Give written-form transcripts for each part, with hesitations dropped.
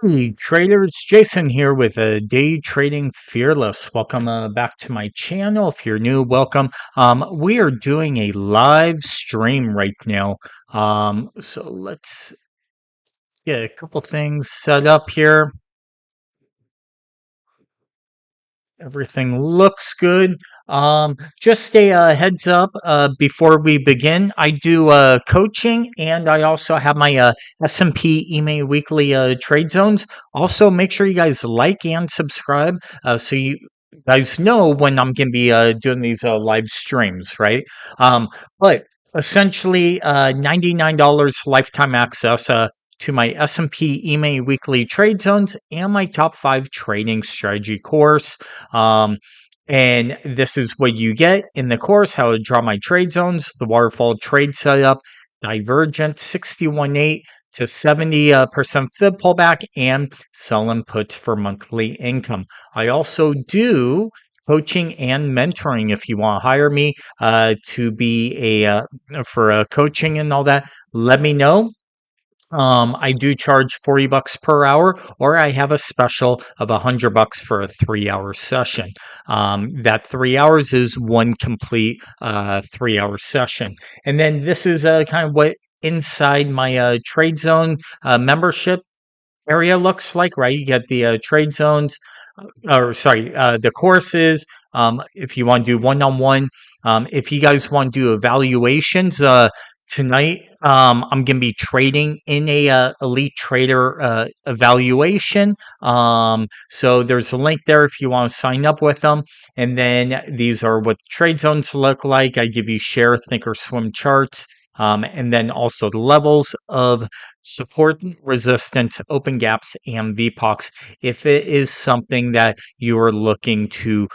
Hey traders, Jason here with Day Trading Fearless. Welcome back to my channel. If you're new, welcome. We are doing a live stream right now. So let's get a couple things set up here. Everything looks good. Just a heads up before we begin. I do coaching, and I also have my S&P email weekly trade zones. Also, make sure you guys like and subscribe so you guys know when I'm going to be doing these live streams, right? But essentially, $99 lifetime access. To my S&P email weekly trade zones and my top 5 trading strategy course. Um, and this is what you get in the course: how to draw my trade zones, the waterfall trade setup, divergent 61.8 to 70% fib pullback, and selling puts for monthly income. I also do coaching and mentoring. If you want to hire me to be for coaching and all that, let me know. I do charge $40 per hour, or I have a special of $100 for a 3-hour session. That 3 hours is one complete 3-hour session. And then this is kind of what inside my trade zone membership area looks like, right? You get the trade zones, the courses. If you want to do one-on-one, if you guys want to do evaluations, tonight I'm going to be trading in a elite trader evaluation. So there's a link there if you want to sign up with them. And then these are what trade zones look like. I give you share, think, or swim charts. And then also the levels of support, resistance, open gaps, and VPOCs if it is something that you are looking to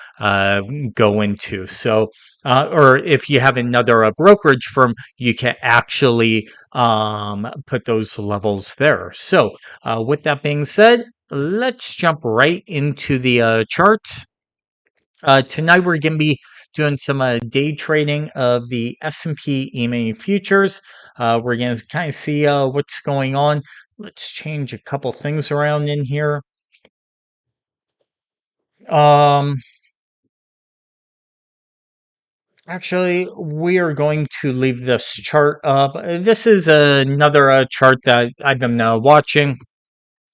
go into. So, or if you have another brokerage firm, you can actually put those levels there. So, with that being said, let's jump right into the charts. Tonight we're going to be doing some day trading of the S&P Emini Futures. We're going to kind of see what's going on. Let's change a couple things around in here. Um, Actually, we are going to leave this chart up. This is another chart that I've been watching.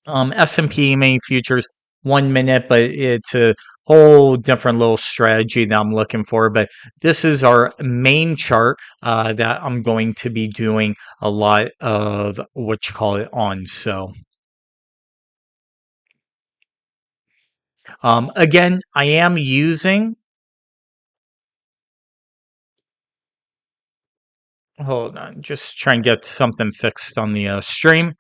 S&P main futures 1 minute, but it's a whole different little strategy that I'm looking for. But this is our main chart that I'm going to be doing a lot of what you call it on. So again, I am using. Hold on, just try and get something fixed on the stream.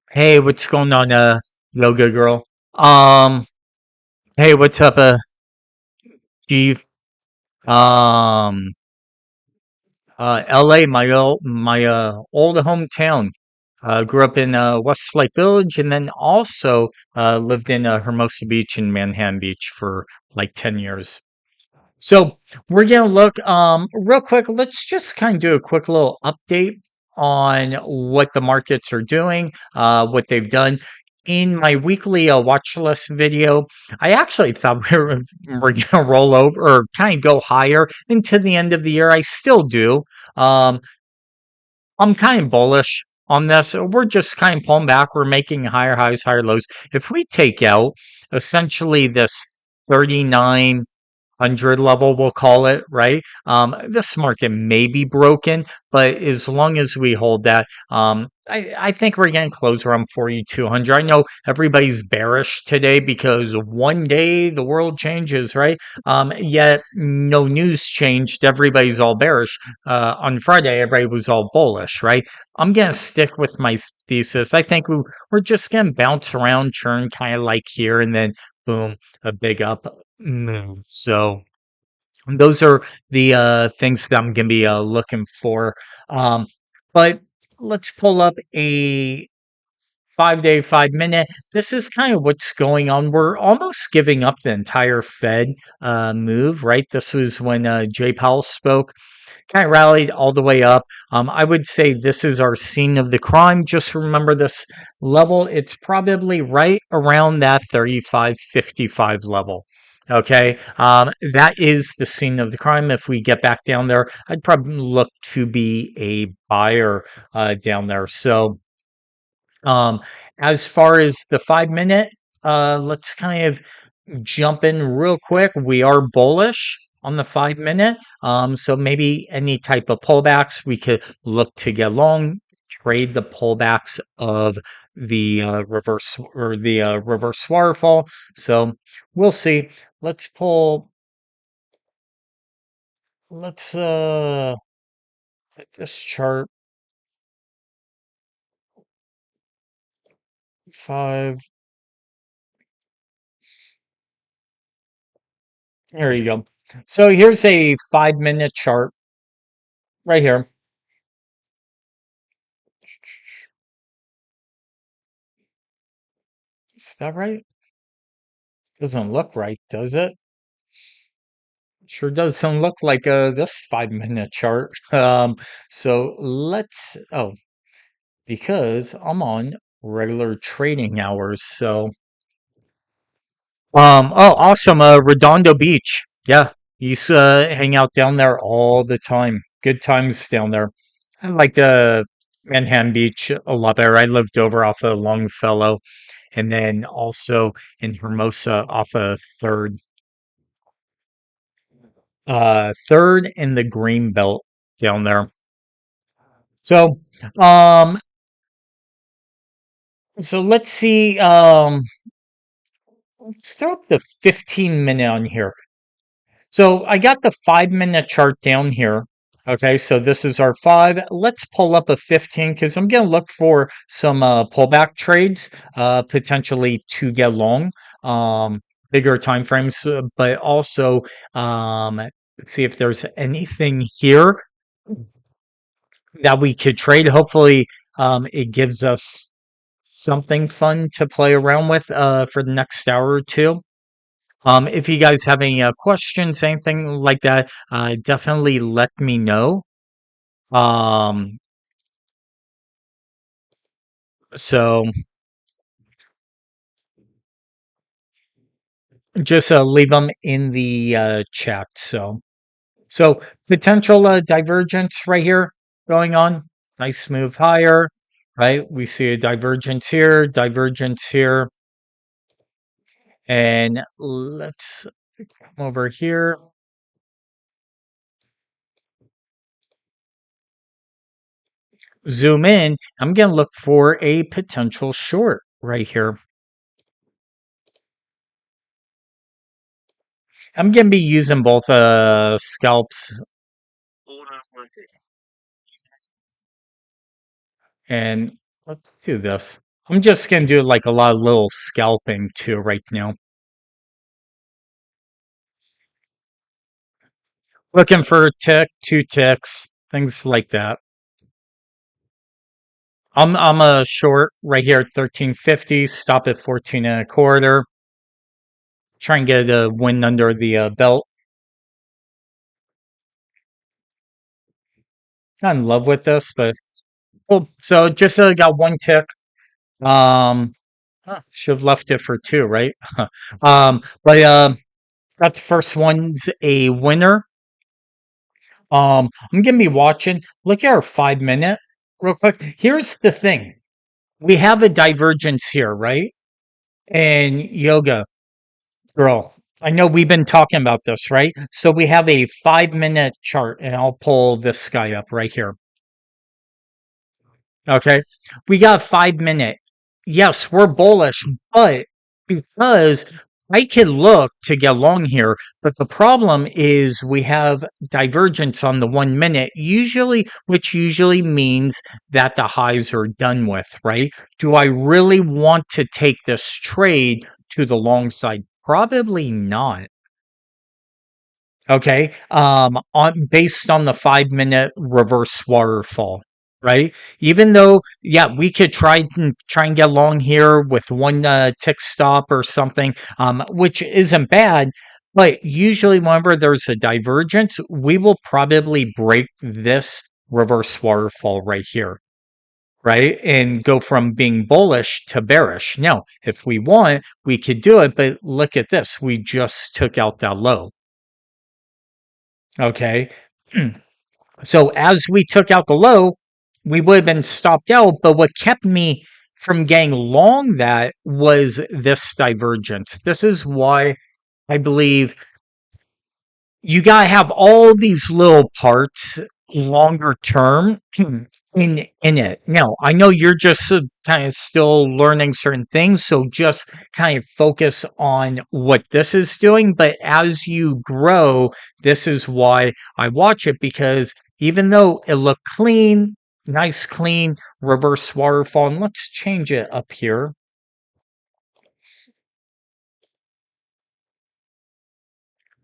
Hey, what's going on, yoga girl? Um, hey, what's up, Steve? Um, LA, my old hometown. Grew up in Westlake Village, and then also lived in Hermosa Beach and Manhattan Beach for like 10 years. So we're gonna look real quick. Let's just kind of do a quick little update on what the markets are doing, what they've done. In my weekly watch list video, I actually thought we were gonna roll over or kind of go higher into the end of the year. I still do. Um, I'm kind of bullish on this. We're just kind of pulling back. We're making higher highs, higher lows. If we take out essentially this 3900 level, we'll call it, right? This market may be broken, but as long as we hold that, I think we're getting close around 4200. I know everybody's bearish today because one day the world changes, right? Yet no news changed. Everybody's all bearish. On Friday, everybody was all bullish, right? I'm going to stick with my thesis. I think we're just going to bounce around, churn kind of like here, and then boom, a big up move. So those are the things that I'm going to be looking for. But let's pull up a 5-day, 5 minute. This is kind of what's going on. We're almost giving up the entire Fed move, right? This was when Jay Powell spoke. kind of rallied all the way up. I would say this is our scene of the crime. Just remember this level. It's probably right around that 35.55 level. Okay, that is the scene of the crime. If we get back down there, I'd probably look to be a buyer down there. So, um, as far as the 5 minute, let's kind of jump in real quick. We are bullish on the 5 minute. So maybe any type of pullbacks we could look to get long, trade the pullbacks of the reverse or the reverse waterfall. So we'll see. Let's pull. Let's hit this chart 5. There you go. So here's a 5 minute chart right here. Is that right? Doesn't look right, does it? Sure doesn't look like this 5 minute chart. So let's, oh, because I'm on regular trading hours. So, oh, awesome. Redondo Beach. Yeah, used to hang out down there all the time. Good times down there. I liked Manhattan Beach a lot better. I lived over off of Longfellow and then also in Hermosa off of Third in the green belt down there. So, um, so let's see. Let's throw up the 15 minute on here. So I got the 5 minute chart down here. Okay, so this is our 5. Let's pull up a 15 because I'm going to look for some pullback trades, potentially to get long, bigger time frames, but also see if there's anything here that we could trade. Hopefully, it gives us something fun to play around with for the next hour or two. If you guys have any questions, anything like that, definitely let me know. Um, so just leave them in the chat. So potential divergence right here going on. Nice move higher, right? We see a divergence here, and let's come over here. Zoom in. I'm going to look for a potential short right here. I'm going to be using both scalps and let's do this. I'm just going to do like a lot of little scalping too right now. Looking for a tick, 2 ticks, things like that. I'm a short right here at 1350, stop at 14 and a quarter. Try and get a win under the belt. Not in love with this, but cool. So just got 1 tick. Should have left it for 2, right? But got the first one's a winner. I'm gonna be watching. Look at our 5 minute real quick. Here's the thing. We have a divergence here, right? And yoga, girl. I know we've been talking about this, right? So we have a 5 minute chart, and I'll pull this guy up right here. Okay. We got 5 minute. Yes, we're bullish, but because I can look to get long here, but the problem is we have divergence on the 1 minute, usually, which usually means that the highs are done with, right? Do I really want to take this trade to the long side? Probably not. Okay. On based on the 5 minute reverse waterfall, right? Even though, yeah, we could try and get long here with one tick stop or something, which isn't bad. But usually, whenever there's a divergence, we will probably break this reverse waterfall right here, right? And go from being bullish to bearish. Now, if we want, we could do it, but look at this. We just took out that low. Okay. So as we took out the low, we would have been stopped out. But what kept me from getting long that was this divergence. This is why I believe you got to have all these little parts longer term in it. Now, I know you're just kind of still learning certain things, so just kind of focus on what this is doing. But as you grow, this is why I watch it, because even though it looked clean, nice, clean reverse waterfall, and let's change it up here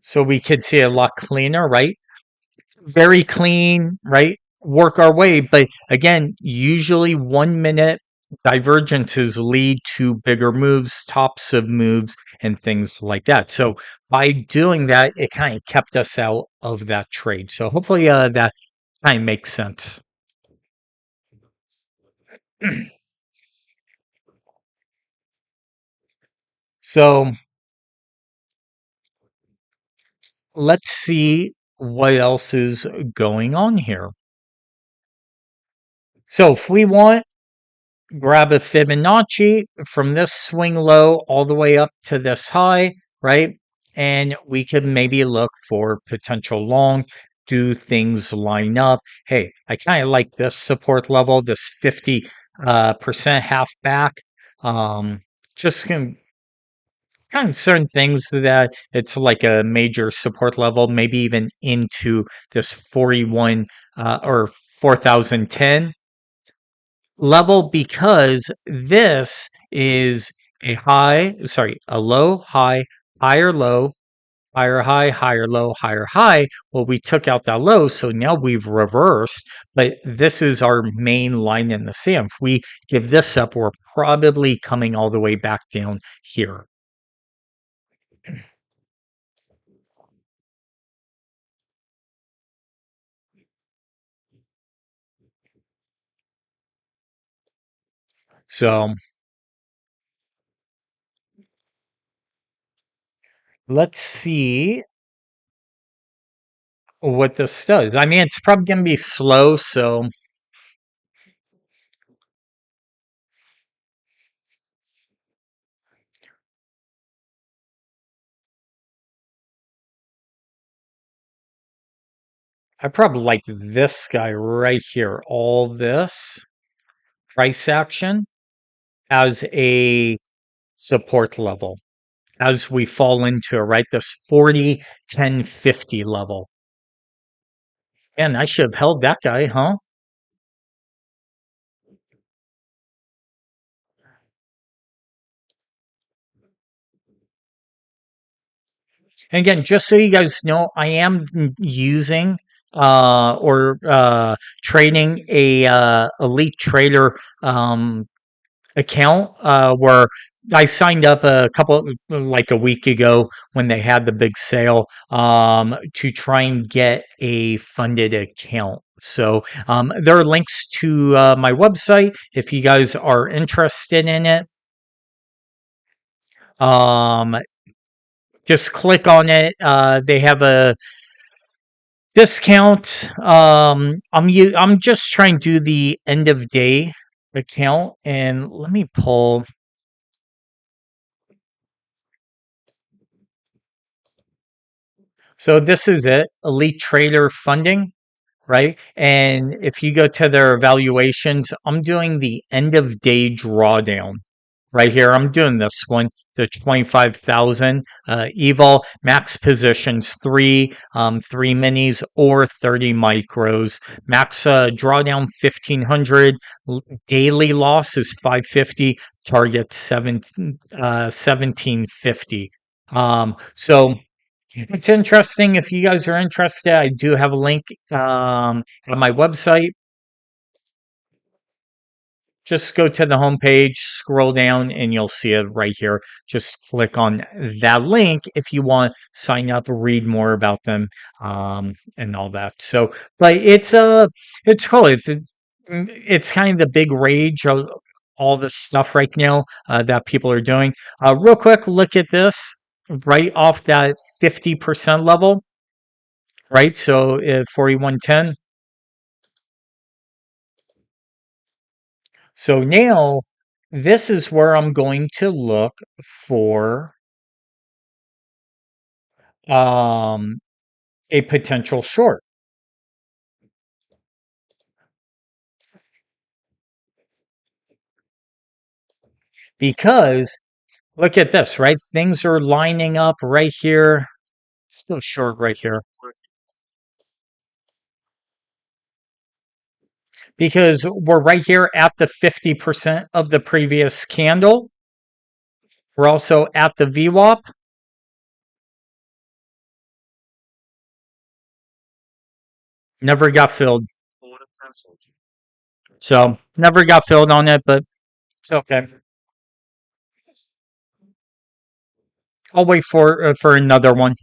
so we could see a lot cleaner, right? Very clean, right? Work our way. But again, usually 1 minute divergences lead to bigger moves, tops of moves, and things like that. So by doing that, it kind of kept us out of that trade. So hopefully that kind of makes sense. So let's see what else is going on here. So if we want, grab a Fibonacci from this swing low all the way up to this high, right? And we can maybe look for potential long. Do things line up? Hey, I kind of like this support level, this 50% half back. Um, just kind of certain things that it's like a major support level, maybe even into this 41 or 4010 level, because this is a low, high, higher low, higher high, higher low, higher high. Well, we took out that low, so now we've reversed, but this is our main line in the sand. If we give this up, we're probably coming all the way back down here. So let's see what this does. I mean, it's probably going to be slow, so I probably like this guy right here. All this price action as a support level as we fall into it, right? This 40, 10, 50 level. And I should have held that guy, huh? And again, just so you guys know, I am using or trading a elite trader account where I signed up a couple like a week ago when they had the big sale to try and get a funded account. So there are links to my website if you guys are interested in it. Um, just click on it. They have a discount. I'm just trying to do the end of day account, and let me pull. So this is it, Elite Trader Funding, right? And if you go to their evaluations, I'm doing the end of day drawdown right here. I'm doing this one, the 25,000 evil max positions, three minis or 30 micros. Max drawdown 1,500. Daily loss is 550. Target 1750. So it's interesting. If you guys are interested, I do have a link on my website. just go to the home page, scroll down, and you'll see it right here. Just click on that link if you want to sign up, read more about them, and all that. So, but it's cool. It's kind of the big rage of all this stuff right now that people are doing. Real quick, look at this right off that 50% level, right? So 4110. So now this is where I'm going to look for um, a potential short because look at this, right? Things are lining up right here. Still short right here because we're right here at the 50% of the previous candle. We're also at the VWAP. Never got filled. So never got filled on it, but it's okay. I'll wait for another one.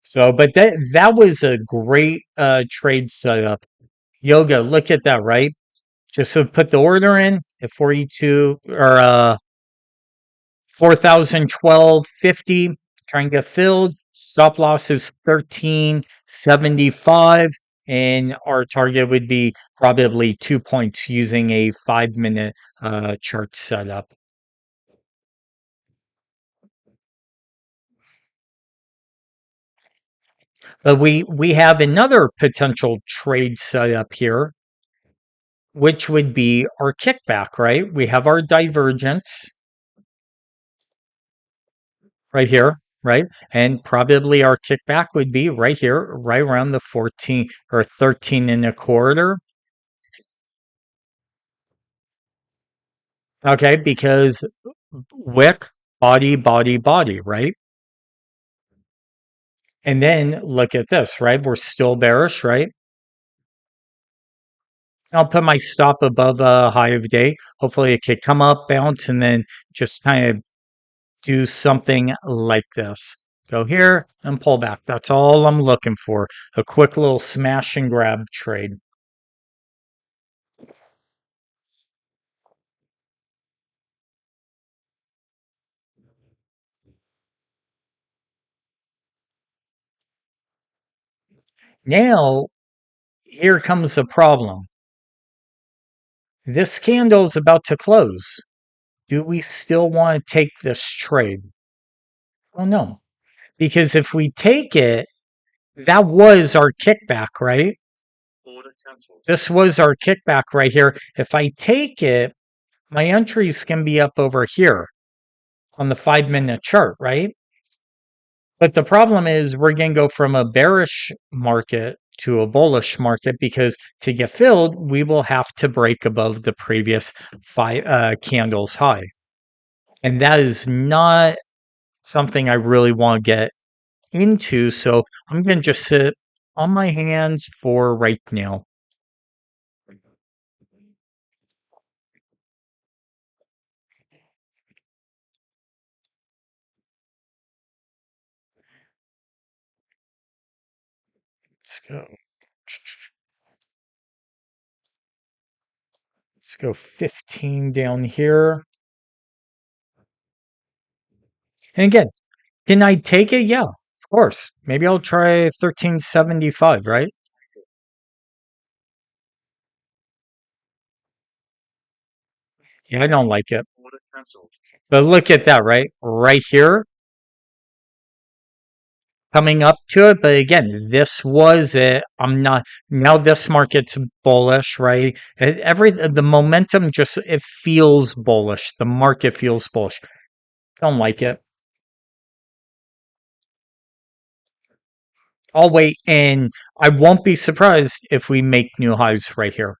So, but that was a great trade setup. Yoga, look at that, right? Just so put the order in at 42 or 4,012.50. Try and get filled. Stop loss is 13.75. And our target would be probably 2 points using a 5 minute chart setup. But we have another potential trade setup here, which would be our kickback, right? We have our divergence right here, right? And probably our kickback would be right here, right around the 14 or 13 and a quarter. Okay, because wick, body, body, body, right? And then look at this, right? We're still bearish, right? I'll put my stop above a high of day. Hopefully it could come up, bounce, and then just kind of do something like this. Go here and pull back. That's all I'm looking for. A quick little smash and grab trade. Now, here comes a problem. This candle is about to close. Do we still want to take this trade? Well, no. Because if we take it, that was our kickback, right? This was our kickback right here. If I take it, my entries can be up over here on the 5 minute chart, right? But the problem is we're going to go from a bearish market to a bullish market because to get filled, we will have to break above the previous five candles high. And that is not something I really want to get into. So I'm going to just sit on my hands for right now. Let's go. Let's go 15 down here. And again, can I take it? Yeah, of course. Maybe I'll try 1375, right? Yeah, I don't like it. But look at that, right? Right here, coming up to it. But again, this was it. I'm not now. This market's bullish, right? The momentum just it feels bullish. The market feels bullish. Don't like it. I'll wait, and I won't be surprised if we make new highs right here.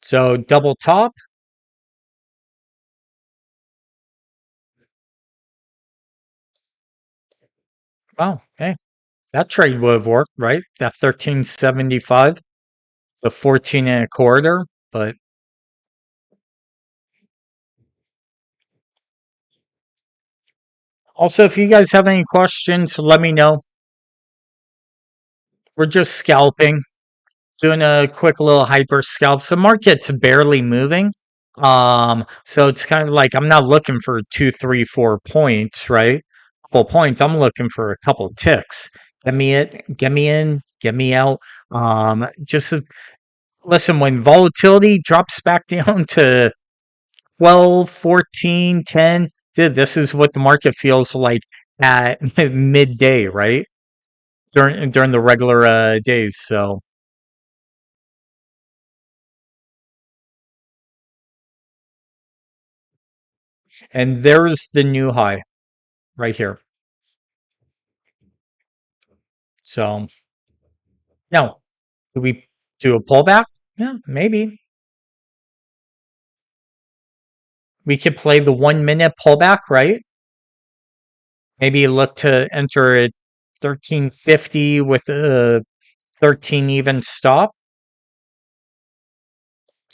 So double top. Oh, hey, that trade would have worked, right? That 13.75, the 14 and a quarter. But also, if you guys have any questions, let me know. We're just scalping, doing a quick little hyper scalp. The market's barely moving. So it's kind of like I'm not looking for 2, 3, 4 points, right? Couple points. I'm looking for a couple ticks. Get me in, get me out. Just listen, when volatility drops back down to 12, 14, 10, dude, this is what the market feels like at midday, right? During the regular days. So, and there's the new high right here. So now, do we do a pullback? Yeah, maybe. We could play the 1 minute pullback, right? Maybe look to enter at 1350 with a 13 even stop.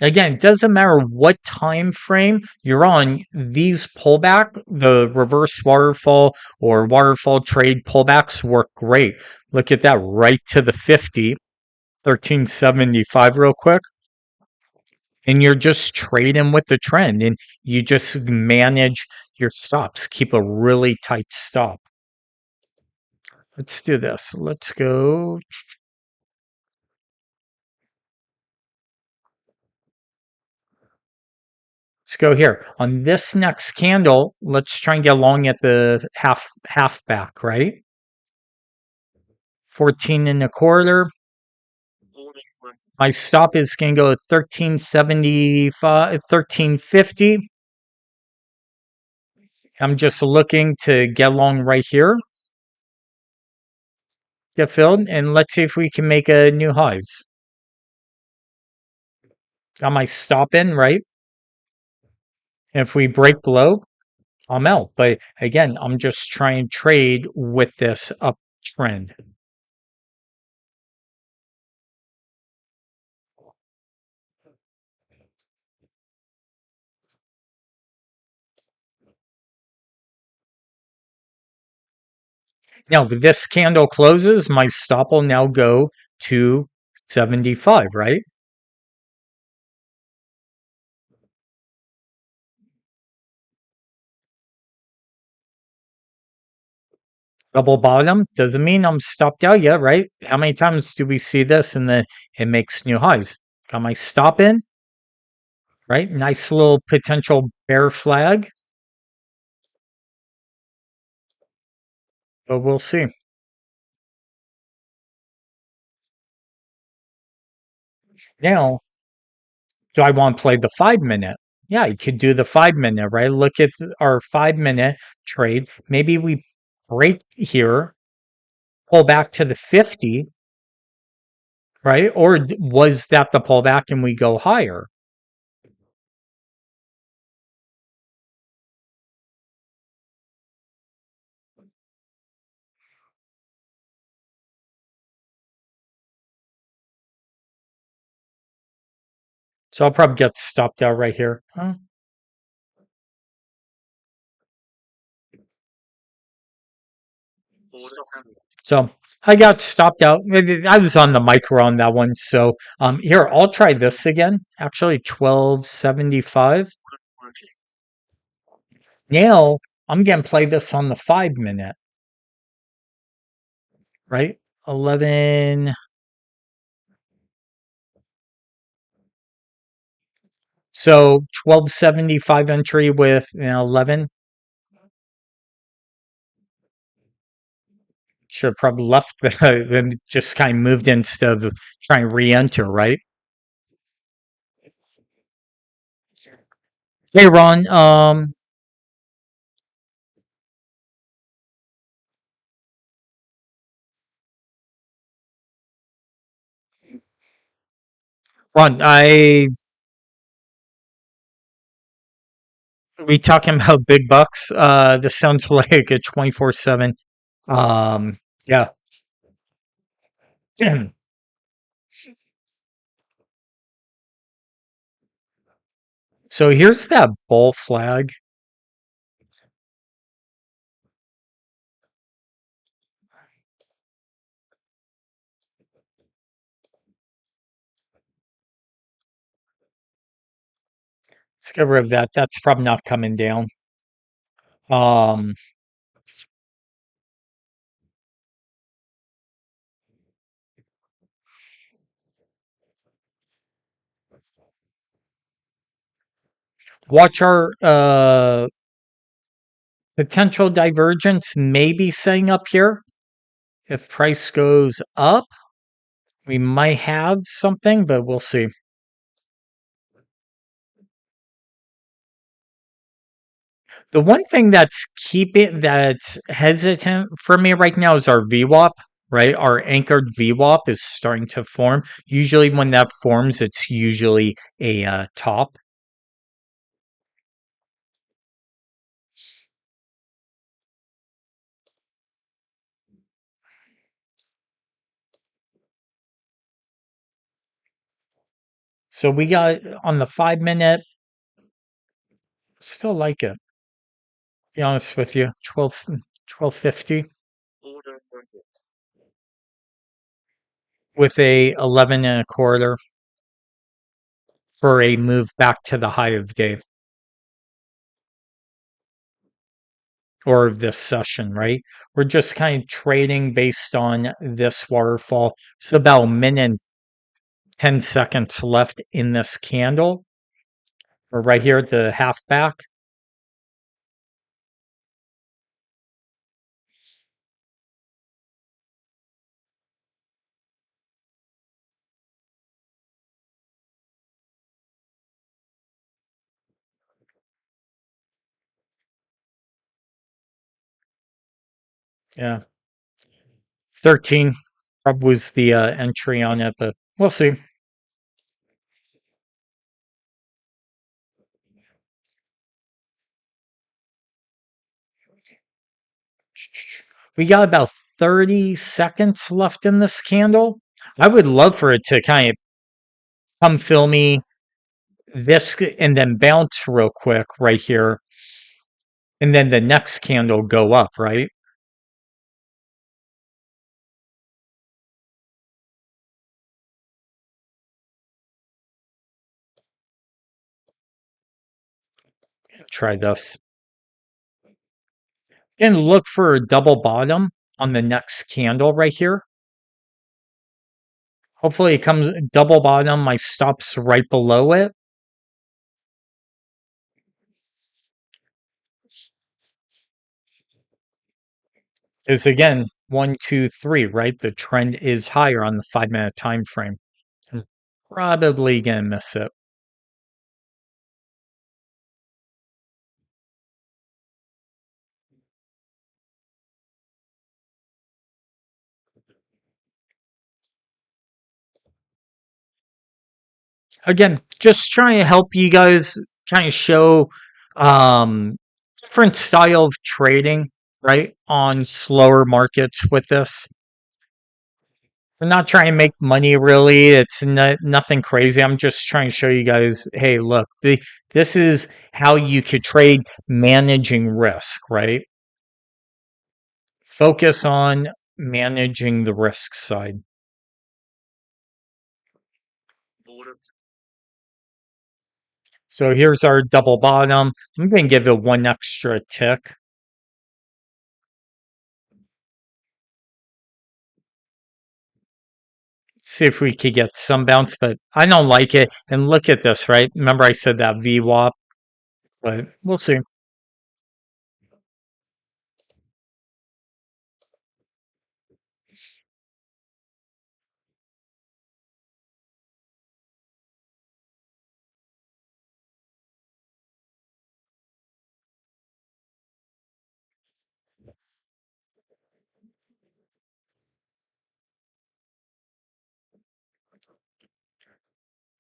Again, it doesn't matter what time frame you're on, these pullback, the reverse waterfall or waterfall trade pullbacks work great. Look at that right to the 50, 1375 real quick. And you're just trading with the trend and you just manage your stops. Keep a really tight stop. Let's do this. Let's go here. On this next candle, let's try and get long at the half back, right? 14 and a quarter. My stop is going to go at 1375, 1350. I'm just looking to get long right here, get filled, and let's see if we can make a new highs. Got my stop in, right? And if we break below, I'm out. But again, I'm just trying to trade with this uptrend. Now, if this candle closes, my stop will now go to 75, right? Double bottom doesn't mean I'm stopped out yet, right? How many times do we see this and then it makes new highs? Got my stop in, right? Nice little potential bear flag, but we'll see. Now, do I want to play the 5 minute? Yeah, you could do the 5 minute, right? Look at our 5 minute trade. Maybe we break here, pull back to the 50, right? Or was that the pullback and we go higher? So I'll probably get stopped out right here. Huh? So I got stopped out. I was on the micro on that one. So here, I'll try this again. Actually, 1275. Now I'm gonna play this on the 5 minute, right? 11. So 1275 entry with 11. Should have probably left and just kind of moved instead of trying to re-enter, right? Hey Ron, Ron, We talking about big bucks? This sounds like a 24/7. Yeah. So here's that bull flag. Let's get rid of that. That's probably not coming down. Um, Watch our potential divergence maybe setting up here. If price goes up, we might have something, but we'll see. The one thing that's hesitant for me right now is our VWAP, right? Our anchored VWAP is starting to form. Usually when that forms, it's usually a top. So we got on the 5 minute, still like it. Be honest with you, 1250 with a 11 and a quarter for a move back to the high of day or of this session, right? We're just kind of trading based on this waterfall. It's about a minute and 10 seconds left in this candle. We're right here at the half back. Yeah. 13 probably was the entry on it, but we'll see. We got about 30 seconds left in this candle. I would love for it to kind of come fill me this and then bounce real quick right here. And then the next candle go up, right? Try this. And look for a double bottom on the next candle right here. Hopefully it comes double bottom. My stop's right below it. Is again 1, 2, 3, right? The trend is higher on the 5 minute time frame. I'm probably gonna miss it. Again, just trying to help you guys kind of show um different style of trading, right? On slower markets with this. We're not trying to make money really. It's nothing crazy. I'm just trying to show you guys, hey, look, this is how you could trade managing risk, right? Focus on managing the risk side. So here's our double bottom. I'm going to give it one extra tick. See if we could get some bounce, but I don't like it. And look at this, right? Remember I said that VWAP, but we'll see.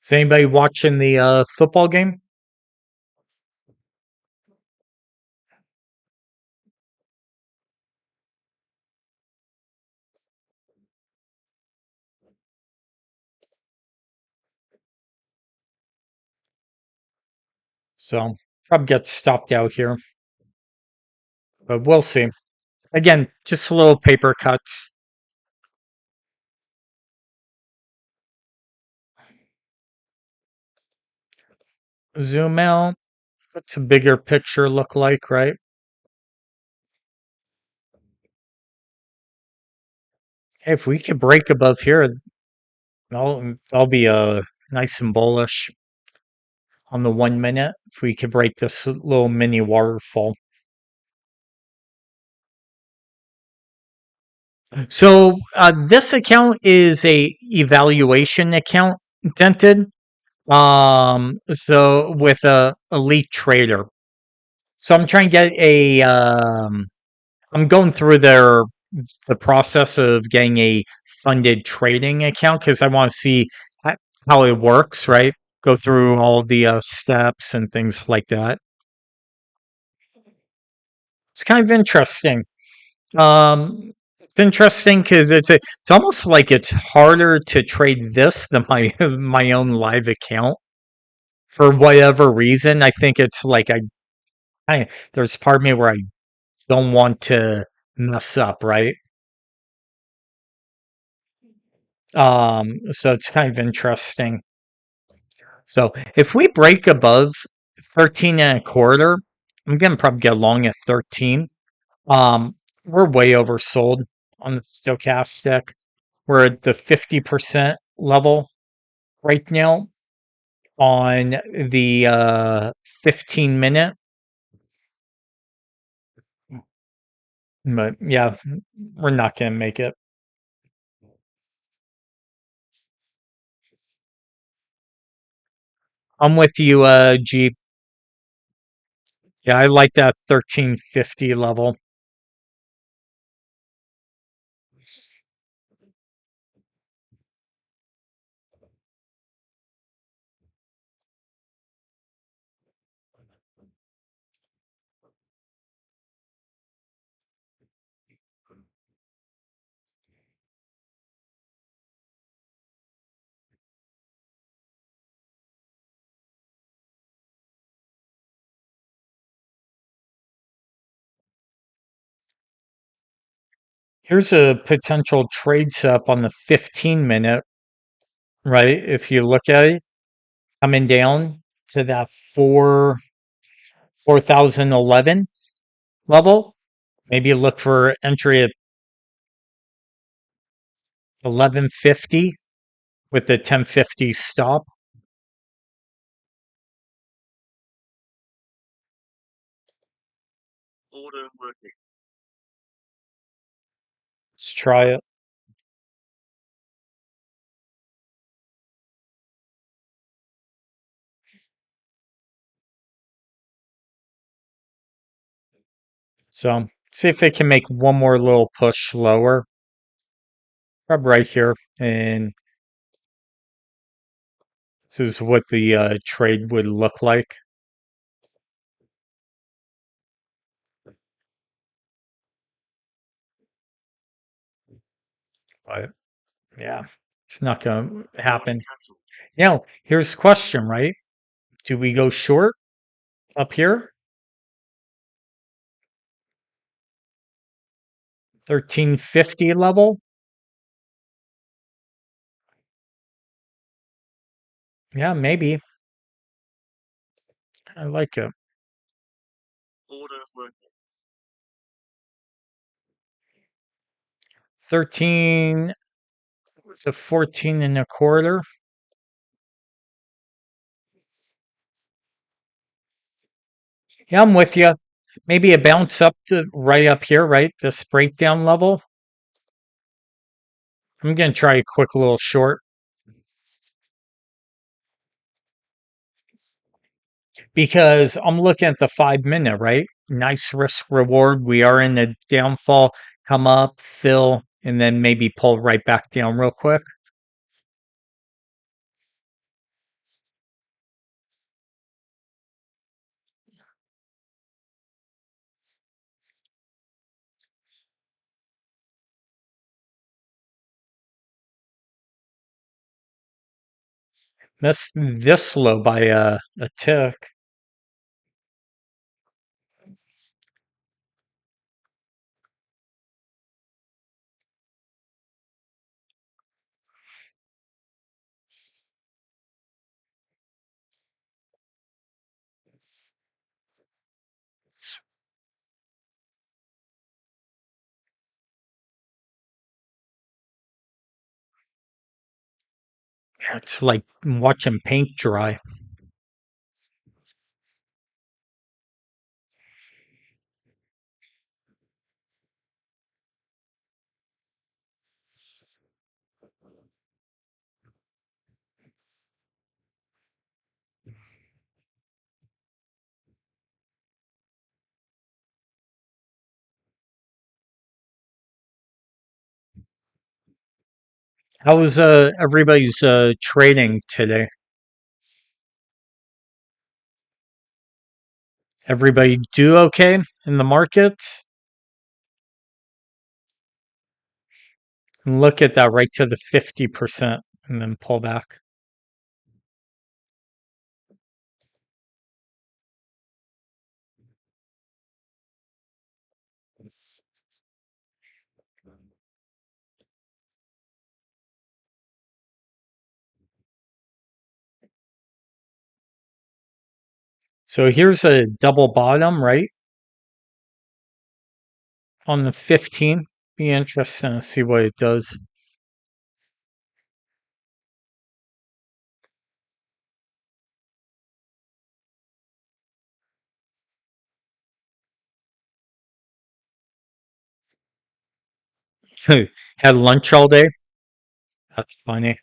Is anybody watching the football game? So probably get stopped out here, but we'll see. Again, just little paper cuts. Zoom out. What's a bigger picture look like, right? Hey, if we could break above here, that'll be nice and bullish on the 1 minute. If we could break this little mini waterfall. So this account is a evaluation account, dented. So with a elite trader. So I'm trying to get a I'm going through the process of getting a funded trading account because I want to see how it works, right? Go through all the steps and things like that. It's kind of interesting. It's interesting because it's almost like it's harder to trade this than my my own live account for whatever reason. I think it's like there's part of me where I don't want to mess up, right? So it's kind of interesting. So if we break above 13 and a quarter, I'm gonna probably get long at 13. Um, we're way oversold on the stochastic. We're at the 50% level right now on the 15 minute. But yeah, we're not gonna make it. I'm with you, G. Yeah, I like that 1350 level. Here's a potential trade setup on the 15 minute, right? If you look at it, coming down to that 4011 level, maybe look for entry at 1150 with the 1050 stop. Let's try it. So see if it can make one more little push lower. Grab right here. And this is what the trade would look like. But yeah, it's not going to happen. Now, here's the question, right? Do we go short up here? 1350 level? Yeah, maybe. I like it. 13 to 14 and a quarter. Yeah, I'm with you. Maybe a bounce up to right up here, right? This breakdown level. I'm going to try a quick little short because I'm looking at the 5 minute, right? Nice risk reward. We are in the downfall. Come up, fill, and then maybe pull right back down real quick. Missed this low by a tick. It's like watching paint dry. How was everybody's trading today? Everybody do okay in the markets? And look at that right to the 50% and then pull back. So here's a double bottom, right? On the 15. Be interesting to see what it does. Had lunch all day. That's funny.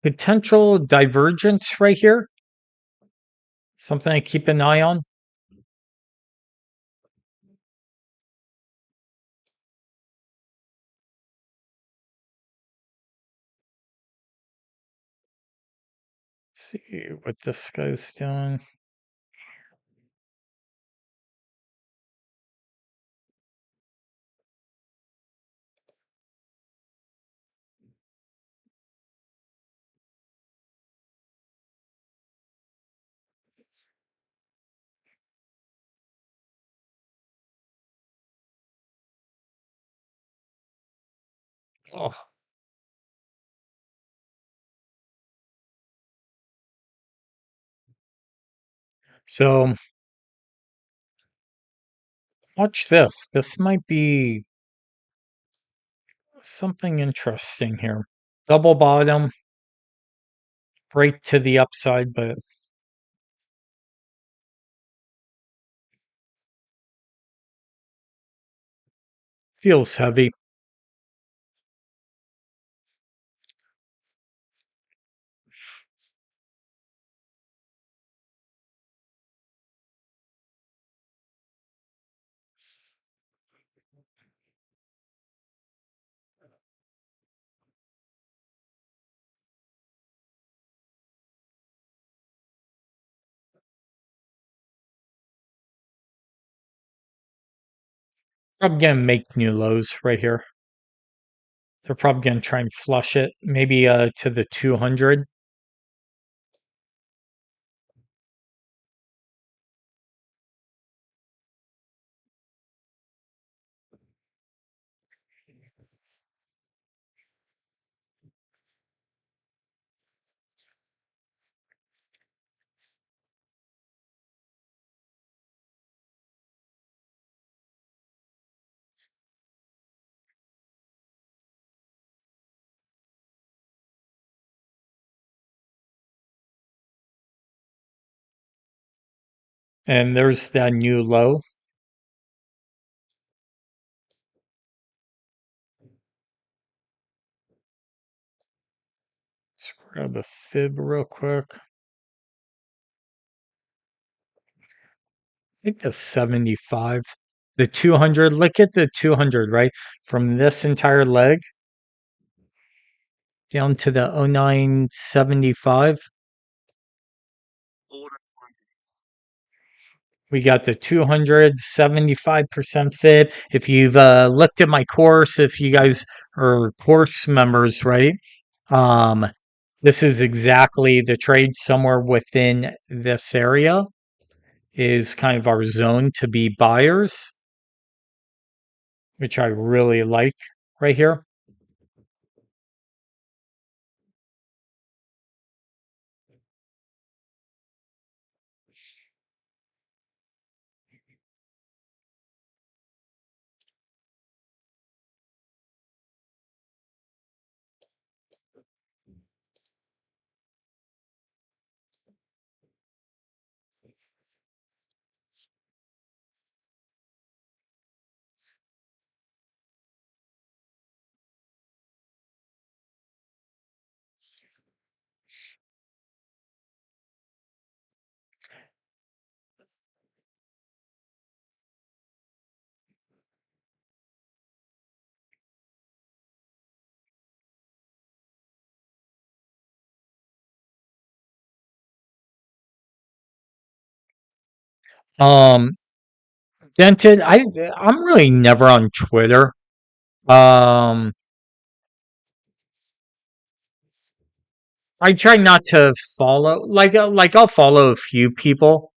Potential divergence right here. Something I keep an eye on. Let's see what this guy's doing. Oh, so watch this. This might be something interesting here. Double bottom, break to the upside, but feels heavy. Probably gonna make new lows right here. They're probably gonna try and flush it, maybe to the 200. And there's that new low. Let's grab a fib real quick. I think that's 75. The 200, look at the 200, right? From this entire leg down to the 0975. We got the 275% fit. If you've looked at my course, if you guys are course members, right? Um, this is exactly the trade somewhere within this area is kind of our zone to be buyers, which I really like right here. Um, Dented. I'm really never on Twitter. Um, I try not to follow like I'll follow a few people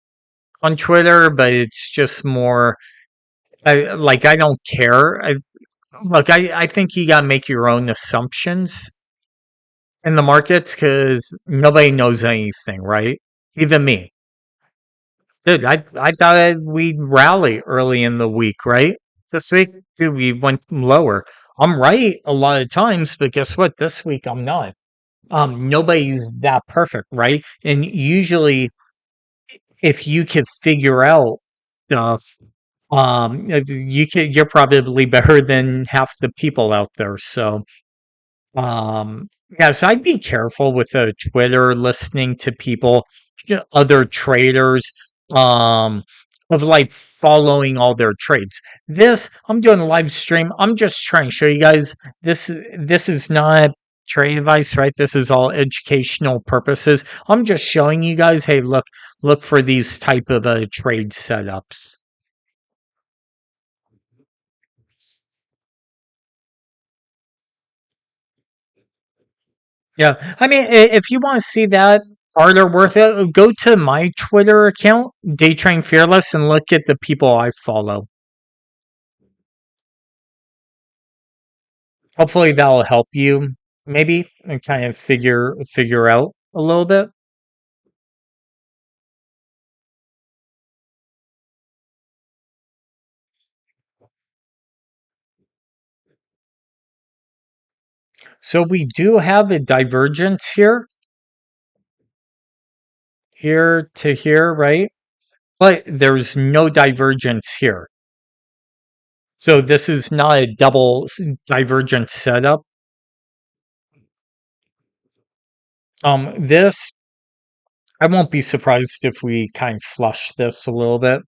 on Twitter, but it's just more I don't care. I think you gotta make your own assumptions in the markets because nobody knows anything, right? Even me. Dude, I thought we'd rally early in the week, right? This week, dude, we went lower. I'm right a lot of times, but guess what? This week I'm not. Nobody's that perfect, right? And usually, if you can figure out stuff, you're probably better than half the people out there. So, yeah, so I'd be careful with Twitter, listening to people, other traders, um, of like following all their trades. This, I'm doing a live stream. I'm just trying to show you guys this is not trade advice, right? This is all educational purposes. I'm just showing you guys, hey, look for these type of trade setups. Yeah, I mean, if you want to see that harder worth it, go to my Twitter account, Daytrain Fearless, and look at the people I follow. Hopefully, that'll help you, maybe, and kind of figure out a little bit. So we do have a divergence here to here, right? But there's no divergence here. So this is not a double divergent setup. This I won't be surprised if we kind of flush this a little bit.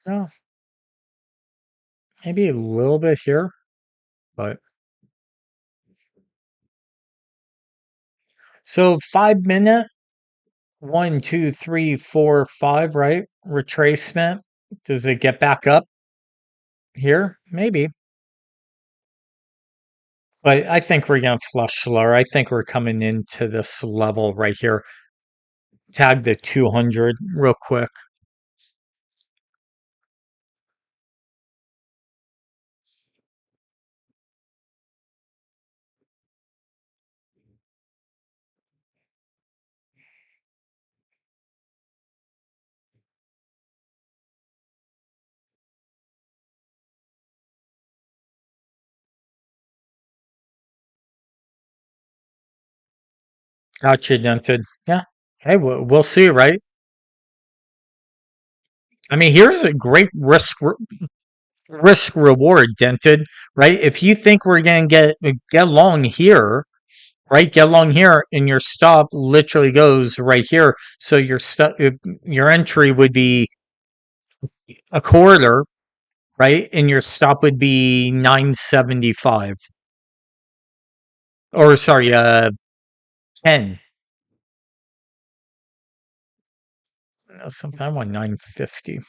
Oh, maybe a little bit here, but so 5 minute, 1, 2, 3, 4, 5, right? Retracement. Does it get back up here? Maybe. But I think we're gonna flush lower. I think we're coming into this level right here. Tag the 200 real quick. Gotcha, dented. Yeah. Hey, we'll see, right? I mean, here's a great risk reward, dented, right? If you think we're gonna get along here, right? Get along here, and your stop literally goes right here. So your entry would be a quarter, right? And your stop would be 975, or sorry, 10. No, something I want 950.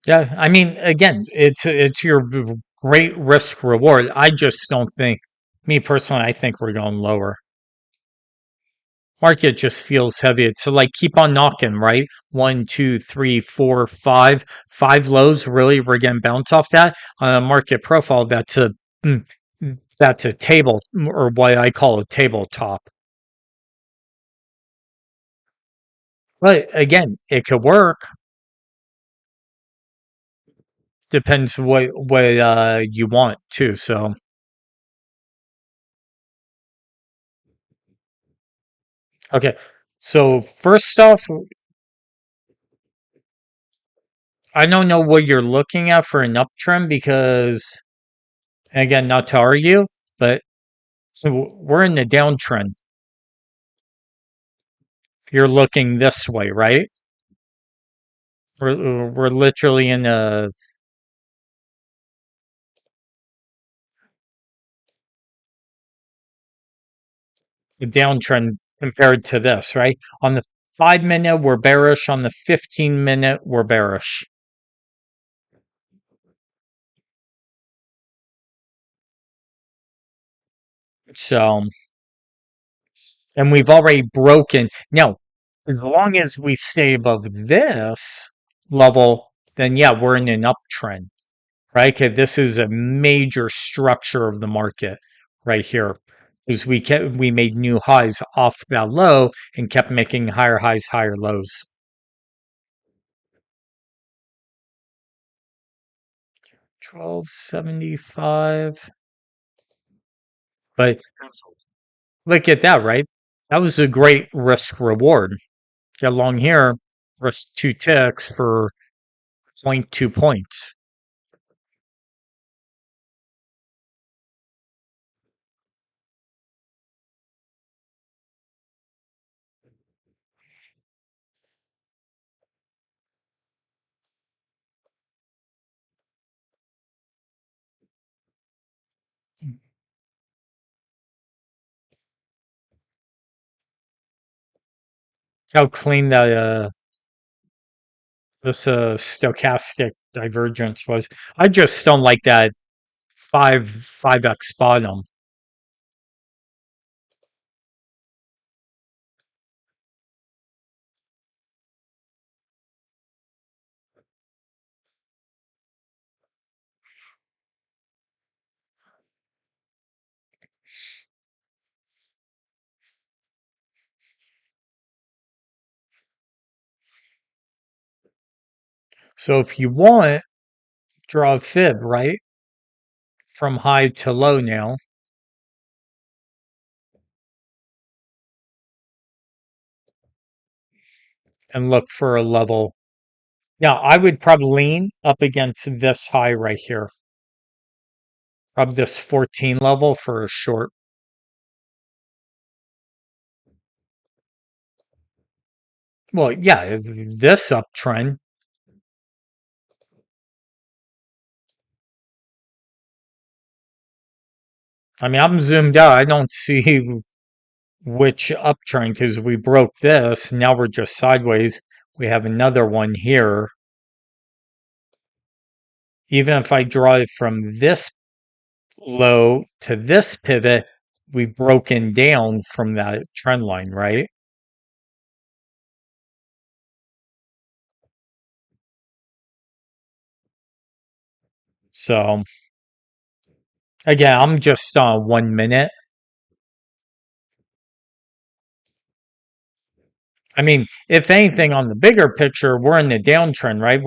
Yeah, I mean, again, it's your great risk reward. I just don't think, me personally, I think we're going lower. market just feels heavy. It's like keep on knocking, right? One, two, three, four, five, five lows. Really, we're getting bounce off that on a market profile. Mm, that's a table or what I call a tabletop. But again, it could work. Depends what you want too. So okay. So first off, I don't know what you're looking at for an uptrend because again, not to argue, but we're in the downtrend. You're looking this way, right? We're literally in a downtrend compared to this, right? On the 5 minute, we're bearish. On the 15 minute, we're bearish. So, and we've already broken. Now, as long as we stay above this level, then yeah, we're in an uptrend, right? Okay, this is a major structure of the market right here. Because we made new highs off that low and kept making higher highs, higher lows. 1275. But look at that, right? That was a great risk reward. Get along here, risk two ticks for point 0.2 points. How clean that this stochastic divergence was. I just don't like that 5x bottom. So if you want, draw a fib, right? From high to low now and look for a level. Now, I would probably lean up against this high right here, probably this 14 level for a short. Well, yeah, this uptrend. I mean, I'm zoomed out. I don't see which uptrend because we broke this. Now we're just sideways. We have another one here. Even if I draw it from this low to this pivot, we've broken down from that trend line, right? So again, I'm just on 1 minute. I mean, if anything, on the bigger picture, we're in the downtrend, right?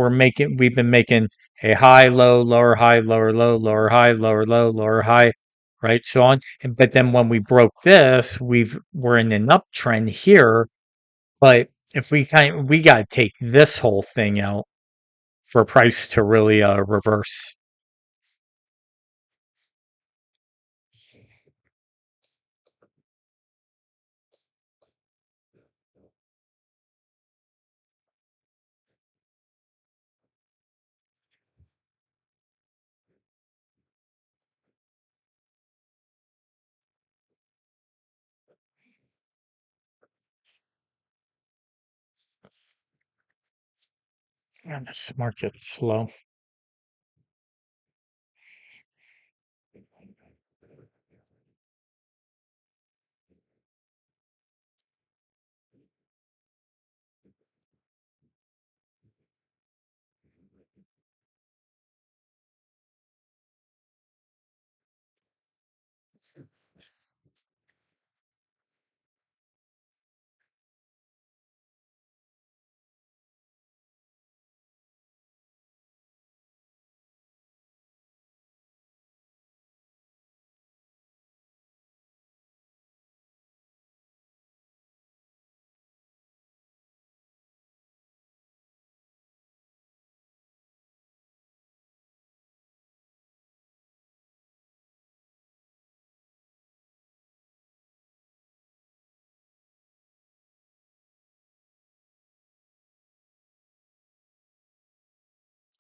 We've been making a high, low, lower high, lower low, lower high, lower low, lower high, right? So on. But then when we broke this, we're in an uptrend here. But if we got to take this whole thing out for price to really reverse. Man, this market's slow.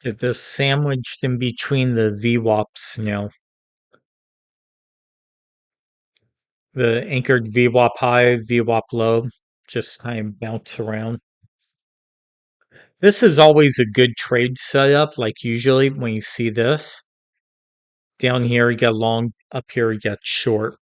Get this sandwiched in between the VWAPs now. The anchored VWAP high, VWAP low, just kind of bounce around. This is always a good trade setup, like usually when you see this. Down here you get long, up here you get short.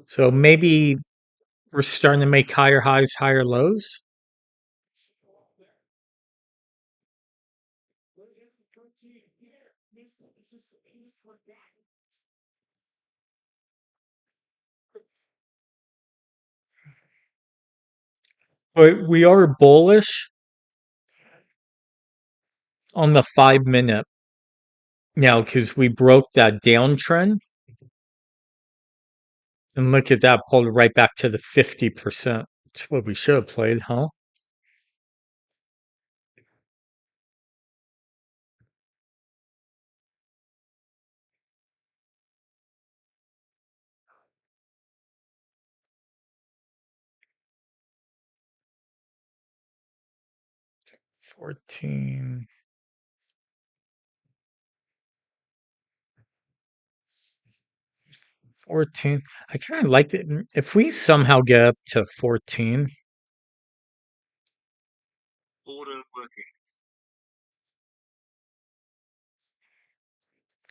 So maybe we're starting to make higher highs, higher lows. But we are bullish on the 5 minute now because we broke that downtrend. And look at that, pulled it right back to the 50%. That's what we should have played, huh? 14. 14. I kind of like it. If we somehow get up to 14,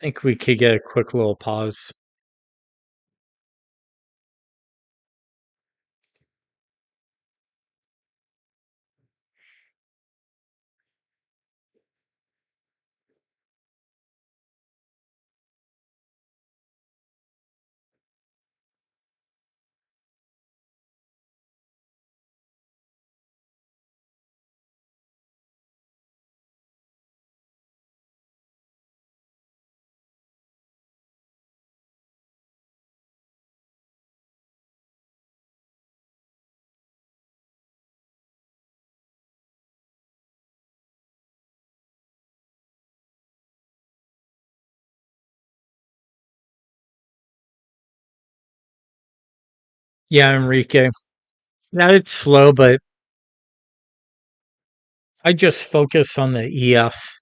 I think we could get a quick little pause. Yeah, Enrique. Yeah, it's slow, but I just focus on the ES.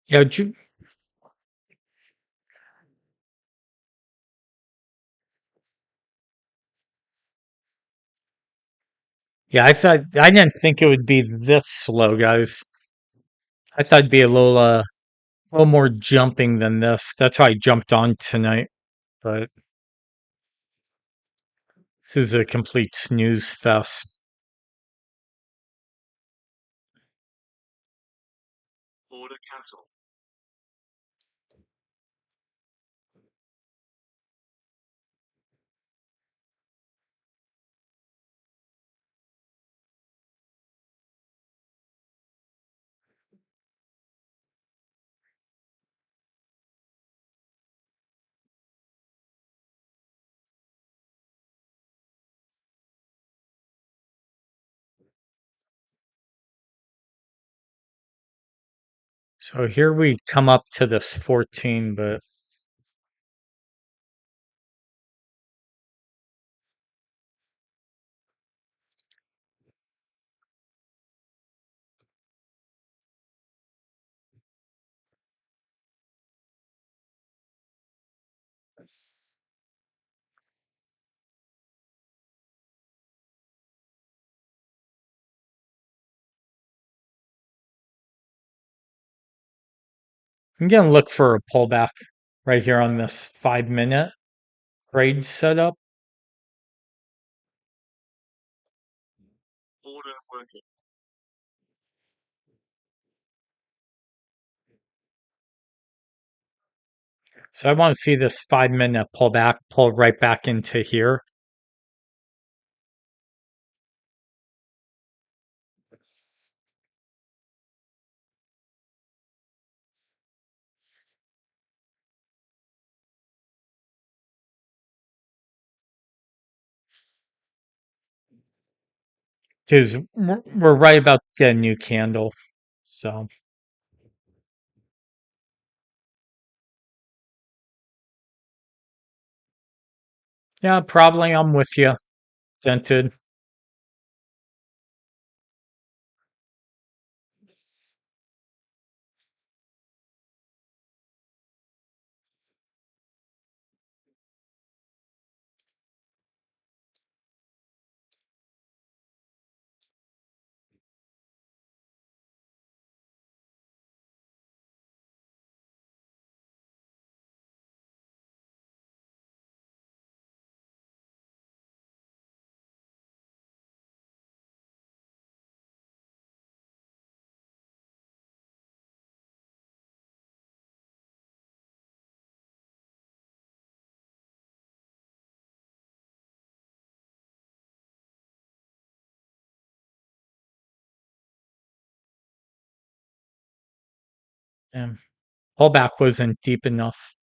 Yeah, yeah. I didn't think it would be this slow, guys. I thought it'd be a little more jumping than this. That's why I jumped on tonight. But this is a complete snooze fest. So here we come up to this 14, but I'm gonna look for a pullback right here on this 5 minute trade setup. So I want to see this 5 minute pullback, pull right back into here. Because we're right about to get a new candle. So yeah, probably I'm with you, dented. And pullback wasn't deep enough.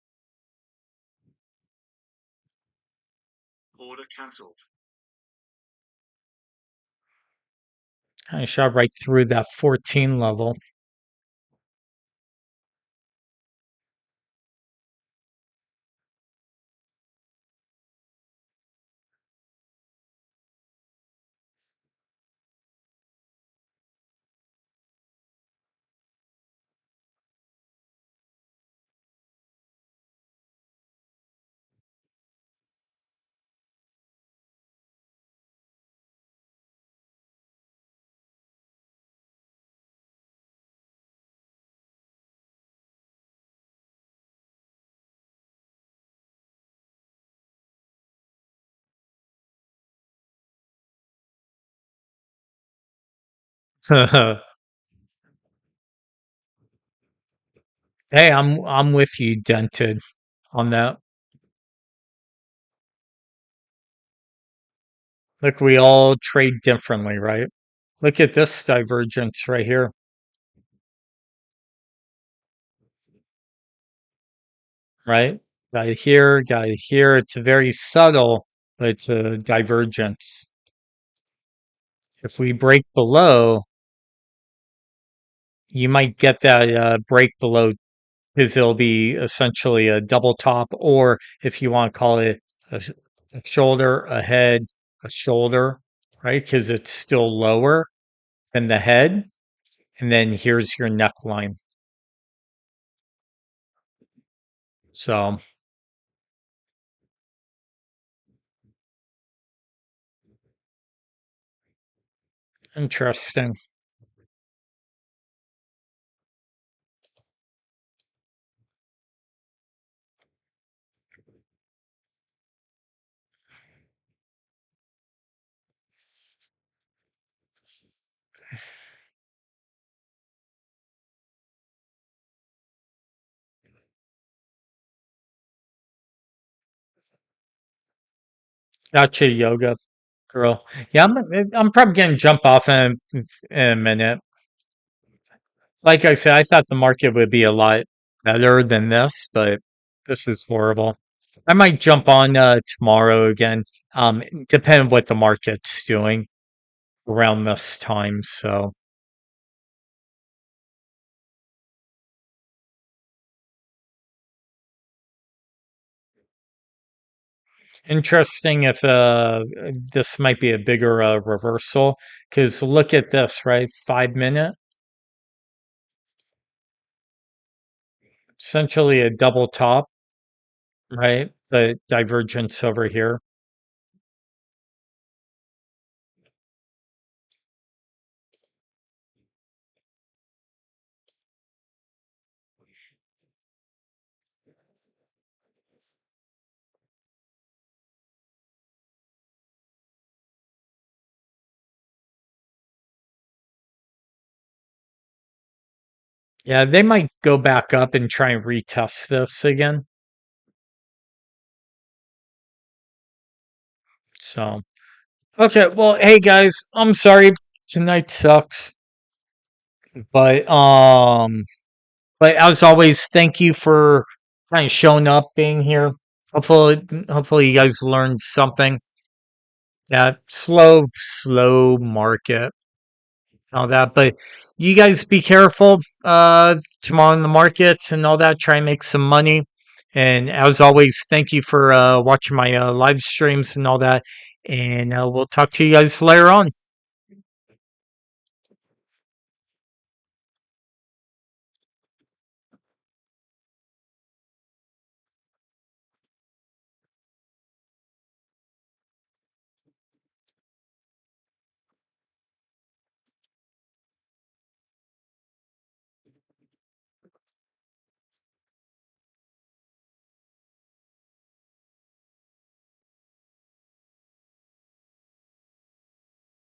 I shot right through that 14 level. Hey, I'm with you, dented, on that. Look, we all trade differently, right? Look at this divergence right here, right? Got it here. It's very subtle, but it's a divergence. If we break below, you might get that break below because it'll be essentially a double top, or if you want to call it a shoulder, a head, a shoulder, right? Because it's still lower than the head. And then here's your neckline. So interesting. Gotcha, yoga girl. Yeah, I'm probably going to jump off in a minute. Like I said, I thought the market would be a lot better than this, but this is horrible. I might jump on tomorrow again. Depending what the market's doing around this time. So interesting if this might be a bigger reversal because look at this, right? 5 minute, essentially a double top, right? The divergence over here. Yeah, they might go back up and try and retest this again. So, okay, well, hey guys, I'm sorry tonight sucks, but as always, thank you for kind of showing up, being here. Hopefully you guys learned something. Yeah, slow market, all that, but you guys be careful tomorrow in the markets and all that. Try and make some money. And as always, thank you for watching my live streams and all that. And we'll talk to you guys later on.